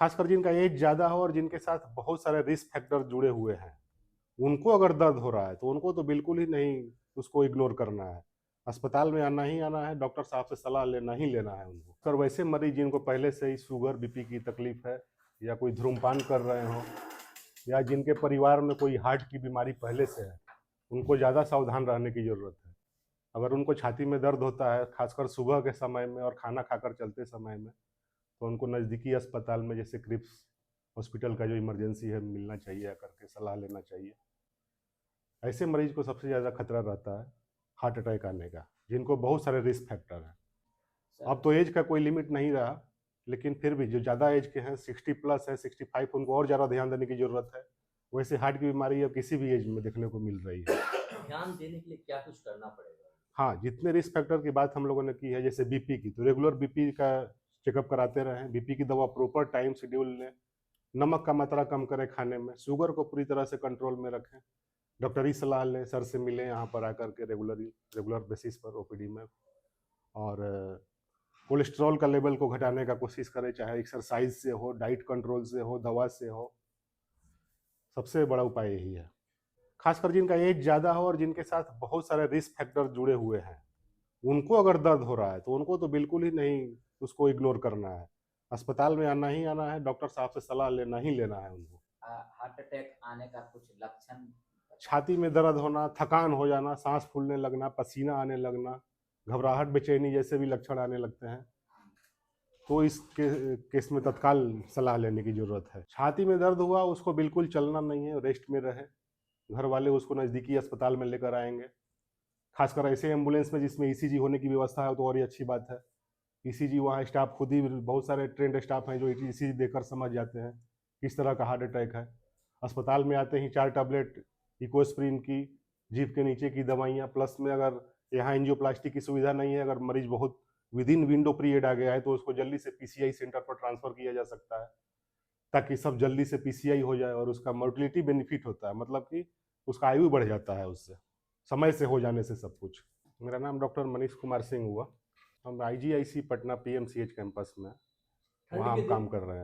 खासकर जिनका एज ज़्यादा हो और जिनके साथ बहुत सारे रिस्क फैक्टर जुड़े हुए हैं, उनको अगर दर्द हो रहा है तो उनको तो बिल्कुल ही नहीं उसको इग्नोर करना है। अस्पताल में आना ही आना है, डॉक्टर साहब से सलाह लेना ही लेना है उनको। और वैसे मरीज जिनको पहले से ही शुगर, बीपी की तकलीफ है या कोई धूम्रपान कर रहे हों या जिनके परिवार में कोई हार्ट की बीमारी पहले से है, उनको ज़्यादा सावधान रहने की ज़रूरत है। अगर उनको छाती में दर्द होता है, खासकर सुबह के समय में और खाना खाकर चलते समय में, तो उनको नज़दीकी अस्पताल में जैसे क्रिप्स हॉस्पिटल का जो इमरजेंसी है मिलना चाहिए, आकर के सलाह लेना चाहिए। ऐसे मरीज को सबसे ज़्यादा खतरा रहता है हार्ट अटैक आने का, जिनको बहुत सारे रिस्क फैक्टर हैं। अब तो एज का कोई लिमिट नहीं रहा, लेकिन फिर भी जो ज़्यादा एज के हैं, 60 प्लस है, 65, उनको और ज़्यादा ध्यान देने की ज़रूरत है। वैसे हार्ट की बीमारी अब किसी भी एज में देखने को मिल रही है। ध्यान देने के लिए क्या कुछ करना पड़ेगा? हाँ, जितने रिस्क फैक्टर की बात हम लोगों ने की है, जैसे बीपी की, तो रेगुलर बीपी का चेकअप कराते रहें, बीपी की दवा प्रॉपर टाइम शेड्यूल लें, नमक का मात्रा कम करें खाने में, शुगर को पूरी तरह से कंट्रोल में रखें, डॉक्टरी सलाह लें, सर से मिलें यहाँ पर आकर के रेगुलर बेसिस पर ओपीडी में, और कोलेस्ट्रॉल का लेवल को घटाने का कोशिश करें, चाहे एक्सरसाइज से हो, डाइट कंट्रोल से हो, दवा से हो। सबसे बड़ा उपाय यही है। खासकर जिनका एज ज़्यादा हो और जिनके साथ बहुत सारे रिस्क फैक्टर जुड़े हुए हैं, उनको अगर दर्द हो रहा है तो उनको तो बिल्कुल ही नहीं उसको इग्नोर करना है। अस्पताल में आना ही आना है, डॉक्टर साहब से सलाह लेना ही लेना है उनको। हार्ट अटैक आने का कुछ लक्षण? छाती में दर्द होना, थकान हो जाना, सांस फूलने लगना, पसीना आने लगना, घबराहट, बेचैनी जैसे भी लक्षण आने लगते हैं, तो इस केस में तत्काल सलाह लेने की ज़रूरत है। छाती में दर्द हुआ, उसको बिल्कुल चलना नहीं है, रेस्ट में रहे। घर वाले उसको नज़दीकी अस्पताल में लेकर आएंगे, खासकर ऐसे एम्बुलेंस में जिसमें ईसीजी होने की व्यवस्था है तो और ही अच्छी बात है। ईसीजी वहाँ स्टाफ खुद ही, बहुत सारे ट्रेंड स्टाफ हैं जो ईसीजी देकर समझ जाते हैं किस तरह का हार्ट अटैक है। अस्पताल में आते ही 4 टैबलेट इकोस्प्रिन की, जीभ के नीचे की दवाइयाँ, प्लस में अगर यहाँ एंजियोप्लास्टी की सुविधा नहीं है, अगर मरीज बहुत विदिन विंडो पीरियड आ गया है तो उसको जल्दी से पीसीआई सेंटर पर ट्रांसफ़र किया जा सकता है, ताकि सब जल्दी से पीसीआई हो जाए और उसका मोर्टिलिटी बेनिफिट होता है, मतलब कि उसका आयु बढ़ जाता है उससे, समय से हो जाने से सब कुछ। मेरा नाम डॉक्टर मनीष कुमार सिंह हुआ। हम आईजीआईसी पटना पीएमसीएच कैंपस में ठंड वहाँ के हम दिन काम कर रहे हैं।